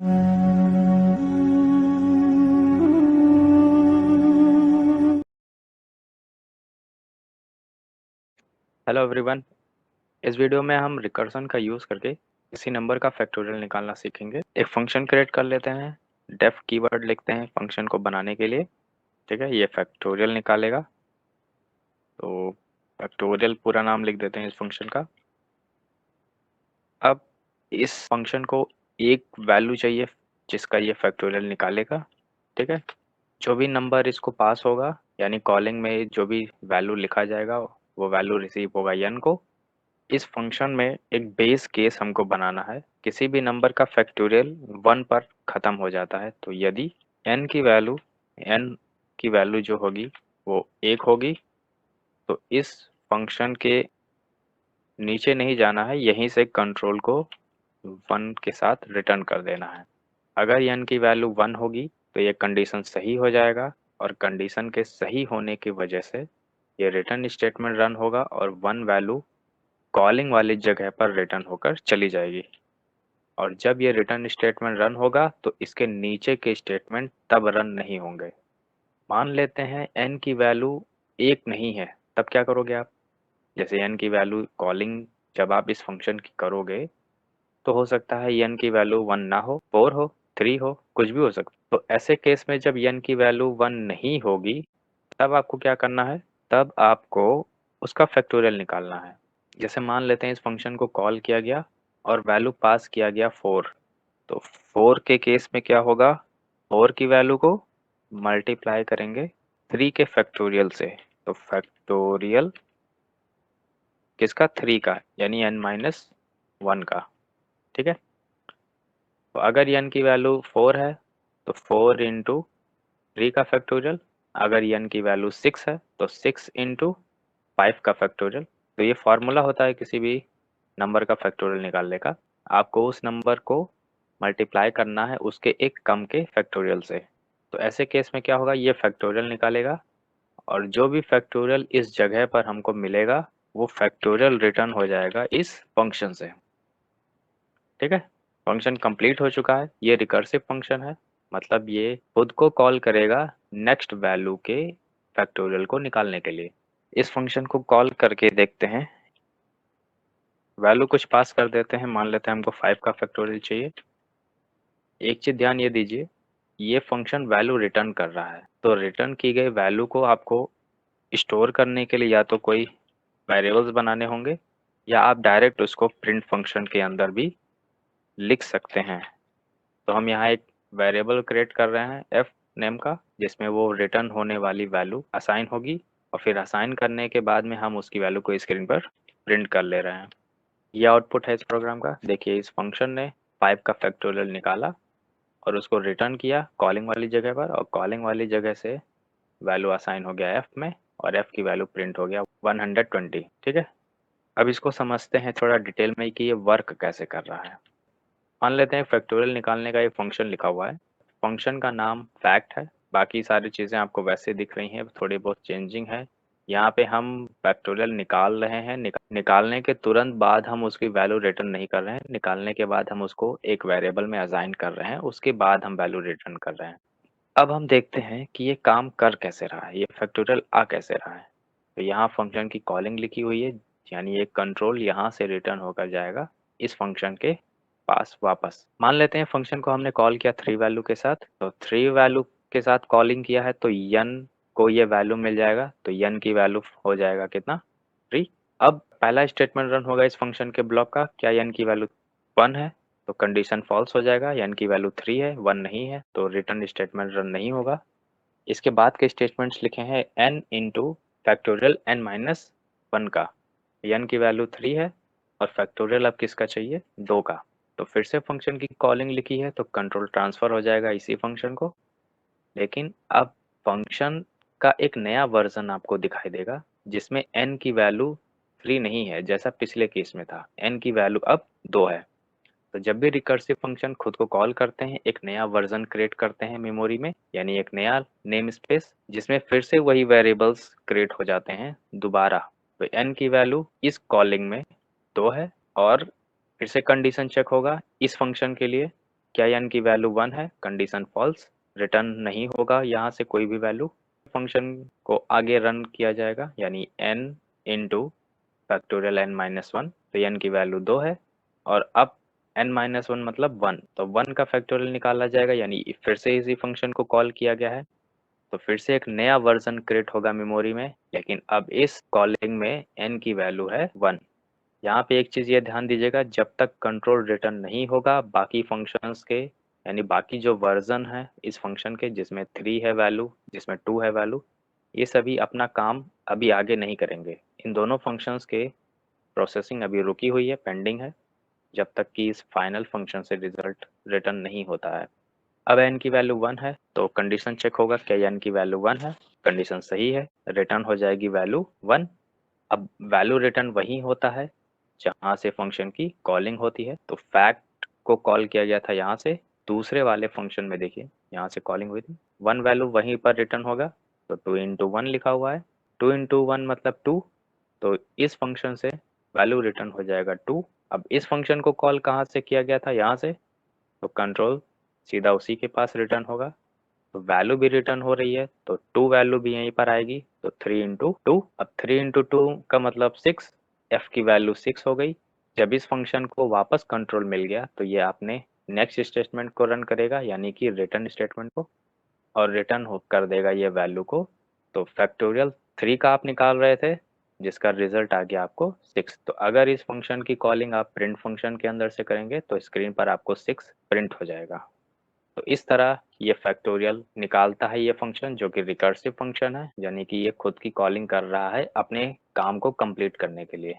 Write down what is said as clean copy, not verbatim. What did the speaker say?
Hello everyone. इस video में हम रिकर्सन का यूज़ करके किसी नंबर का फैक्टोरियल निकालना सीखेंगे। एक फंक्शन क्रिएट कर लेते हैं, डेफ कीवर्ड लिखते हैं फंक्शन को बनाने के लिए। ठीक है, ये फैक्टोरियल निकालेगा। तो फैक्टोरियल पूरा नाम लिख देते हैं इस फंक्शन का। अब इस फंक्शन को एक वैल्यू चाहिए जिसका ये फैक्टोरियल निकालेगा। ठीक है, जो भी नंबर इसको पास होगा यानी कॉलिंग में जो भी वैल्यू लिखा जाएगा वो वैल्यू रिसीव होगा n को। इस फंक्शन में एक बेस केस हमको बनाना है, किसी भी नंबर का फैक्टोरियल 1 पर ख़त्म हो जाता है। तो यदि n की वैल्यू जो होगी वो 1 होगी तो इस फंक्शन के नीचे नहीं जाना है, यहीं से कंट्रोल को 1 के साथ रिटर्न कर देना है। अगर n की वैल्यू 1 होगी तो ये कंडीशन सही हो जाएगा और कंडीशन के सही होने की वजह से ये रिटर्न स्टेटमेंट रन होगा और 1 वैल्यू कॉलिंग वाली जगह पर रिटर्न होकर चली जाएगी। और जब ये रिटर्न स्टेटमेंट रन होगा तो इसके नीचे के स्टेटमेंट तब रन नहीं होंगे। मान लेते हैं n की वैल्यू 1 नहीं है, तब क्या करोगे आप? जैसे n की वैल्यू कॉलिंग जब आप इस फंक्शन की करोगे तो हो सकता है n की वैल्यू 1 ना हो, 4 हो, 3 हो, कुछ भी हो सकता है। तो ऐसे केस में जब n की वैल्यू 1 नहीं होगी तब आपको क्या करना है? तब आपको उसका फैक्टोरियल निकालना है। जैसे मान लेते हैं इस फंक्शन को कॉल किया गया और वैल्यू पास किया गया 4। तो 4 के केस में क्या होगा? 4 की वैल्यू को मल्टीप्लाई करेंगे 3 के फैक्टोरियल से। तो फैक्टोरियल किसका? 3 का, यानी n-1 का। ठीक है, तो अगर n की वैल्यू 4 है तो 4 इंटू 3 का फैक्टोरियल। अगर n की वैल्यू 6 है तो 6 इंटू 5 का फैक्टोरियल। तो ये फार्मूला होता है किसी भी नंबर का फैक्टोरियल निकालने का। आपको उस नंबर को मल्टीप्लाई करना है उसके एक कम के फैक्टोरियल से। तो ऐसे केस में क्या होगा? ये फैक्टोरियल निकालेगा और जो भी फैक्टोरियल इस जगह पर हमको मिलेगा वो फैक्टोरियल रिटर्न हो जाएगा इस फंक्शन से। ठीक है, फंक्शन कंप्लीट हो चुका है। ये रिकर्सिव फंक्शन है, मतलब ये खुद को कॉल करेगा नेक्स्ट वैल्यू के फैक्टोरियल को निकालने के लिए। इस फंक्शन को कॉल करके देखते हैं। वैल्यू कुछ पास कर देते हैं, मान लेते हैं हमको 5 का फैक्टोरियल चाहिए। एक चीज ध्यान ये दीजिए, ये फंक्शन वैल्यू रिटर्न कर रहा है तो रिटर्न की गई वैल्यू को आपको स्टोर करने के लिए या तो कोई वेरिएबल्स बनाने होंगे या आप डायरेक्ट उसको प्रिंट फंक्शन के अंदर भी लिख सकते हैं। तो हम यहाँ एक वेरिएबल क्रिएट कर रहे हैं एफ नेम का, जिसमें वो रिटर्न होने वाली वैल्यू असाइन होगी और फिर असाइन करने के बाद में हम उसकी वैल्यू को स्क्रीन पर प्रिंट कर ले रहे हैं। ये आउटपुट है इस प्रोग्राम का। देखिए इस फंक्शन ने 5 का फैक्टोरियल निकाला और उसको रिटर्न किया कॉलिंग वाली जगह पर और कॉलिंग वाली जगह से वैल्यू असाइन हो गया एफ में और एफ की वैल्यू प्रिंट हो गया 120। ठीक है, अब इसको समझते हैं थोड़ा डिटेल में कि ये वर्क कैसे कर रहा है। मान लेते हैं फैक्टोरियल निकालने का एक फंक्शन लिखा हुआ है। फंक्शन का नाम फैक्ट है, बाकी सारी चीज़ें आपको वैसे दिख रही हैं, थोड़ी बहुत चेंजिंग है। यहाँ पे हम फैक्टोरियल निकाल रहे हैं, निकालने के तुरंत बाद हम उसकी वैल्यू रिटर्न नहीं कर रहे हैं। निकालने के बाद हम उसको एक वेरिएबल में असाइन कर रहे हैं, उसके बाद हम वैल्यू रिटर्न कर रहे हैं। अब हम देखते हैं कि ये काम कर कैसे रहा है, ये फैक्टोरियल आ कैसे रहा है। तो यहाँ फंक्शन की कॉलिंग लिखी हुई है, यानी ये कंट्रोल यहाँ से रिटर्न होकर जाएगा इस फंक्शन के पास वापस। मान लेते हैं फंक्शन को हमने कॉल किया 3 वैल्यू के साथ, तो 3 वैल्यू के साथ कॉलिंग किया है तो n को ये वैल्यू मिल जाएगा। तो n की वैल्यू हो जाएगा कितना? 3। अब पहला स्टेटमेंट रन होगा इस फंक्शन के ब्लॉक का। क्या n की वैल्यू 1 है? तो कंडीशन फॉल्स हो जाएगा। n की वैल्यू 3 है, 1 नहीं है, तो रिटर्न स्टेटमेंट रन नहीं होगा। इसके बाद के स्टेटमेंट्स लिखे हैं n इंटू फैक्टोरियल n-1 का। n की वैल्यू 3 है और फैक्टोरियल अब किसका चाहिए? 2 का। तो फिर से फंक्शन की कॉलिंग लिखी है तो कंट्रोल ट्रांसफर हो जाएगा इसी फंक्शन को। लेकिन अब फंक्शन का एक नया वर्जन आपको दिखाई देगा जिसमें n की वैल्यू 3 नहीं है जैसा पिछले केस में था, n की वैल्यू अब 2 है। तो जब भी रिकर्सिव फंक्शन खुद को कॉल करते हैं एक नया वर्जन क्रिएट करते हैं मेमोरी में, यानी एक नया नेम स्पेस जिसमें फिर से वही वेरिएबल्स क्रिएट हो जाते हैं दोबारा। तो n की वैल्यू इस कॉलिंग में 2 है और फिर से कंडीशन चेक होगा इस फंक्शन के लिए क्या n की वैल्यू 1 है, कंडीशन फॉल्स, रिटर्न नहीं होगा यहाँ से कोई भी वैल्यू। फंक्शन को आगे रन किया जाएगा यानी n into factorial n minus one, तो n की वैल्यू 2 है और अब n माइनस वन मतलब 1, तो 1 का फैक्टोरियल निकाला जाएगा यानी फिर से इसी फंक्शन को कॉल किया गया है। तो फिर से एक नया वर्जन क्रिएट होगा मेमोरी में, लेकिन अब इस कॉलिंग में n की वैल्यू है 1। यहाँ पे एक चीज़ ये ध्यान दीजिएगा, जब तक कंट्रोल रिटर्न नहीं होगा बाकी फंक्शंस के, यानी बाकी जो वर्जन है इस फंक्शन के जिसमें 3 है वैल्यू, जिसमें 2 है वैल्यू, ये सभी अपना काम अभी आगे नहीं करेंगे। इन दोनों फंक्शंस के प्रोसेसिंग अभी रुकी हुई है, पेंडिंग है, जब तक कि इस फाइनल फंक्शन से रिजल्ट रिटर्न नहीं होता है। अब n की वैल्यू 1 है तो कंडीशन चेक होगा, क्या n की वैल्यू 1 है, कंडीशन सही है, रिटर्न हो जाएगी वैल्यू 1। अब वैल्यू रिटर्न वही होता है जहाँ से फंक्शन की कॉलिंग होती है, तो फैक्ट को कॉल किया गया था यहाँ से, दूसरे वाले फंक्शन में देखिए यहाँ से कॉलिंग हुई थी, 1 वैल्यू वहीं पर रिटर्न होगा, तो 2 इंटू वन लिखा हुआ है, 2 इंटू वन मतलब 2, तो इस फंक्शन से वैल्यू रिटर्न हो जाएगा 2। अब इस फंक्शन को कॉल कहाँ से किया गया था, यहाँ से, तो कंट्रोल सीधा उसी के पास रिटर्न होगा, तो वैल्यू भी रिटर्न हो रही है, तो 2 वैल्यू भी यहीं पर आएगी, तो 3 इंटू टू, अब 3 इंटू टू का मतलब 6, एफ की वैल्यू 6 हो गई। जब इस फंक्शन को वापस कंट्रोल मिल गया तो ये आपने नेक्स्ट स्टेटमेंट को रन करेगा यानी कि रिटर्न स्टेटमेंट को, और रिटर्न हो कर देगा ये वैल्यू को। तो फैक्टोरियल 3 का आप निकाल रहे थे जिसका रिजल्ट आ गया आपको 6। तो अगर इस फंक्शन की कॉलिंग आप प्रिंट फंक्शन के अंदर से करेंगे तो स्क्रीन पर आपको 6 प्रिंट हो जाएगा। तो इस तरह ये फैक्टोरियल निकालता है ये फंक्शन, जो कि रिकर्सिव फंक्शन है, यानी कि ये खुद की कॉलिंग कर रहा है अपने काम को कंप्लीट करने के लिए।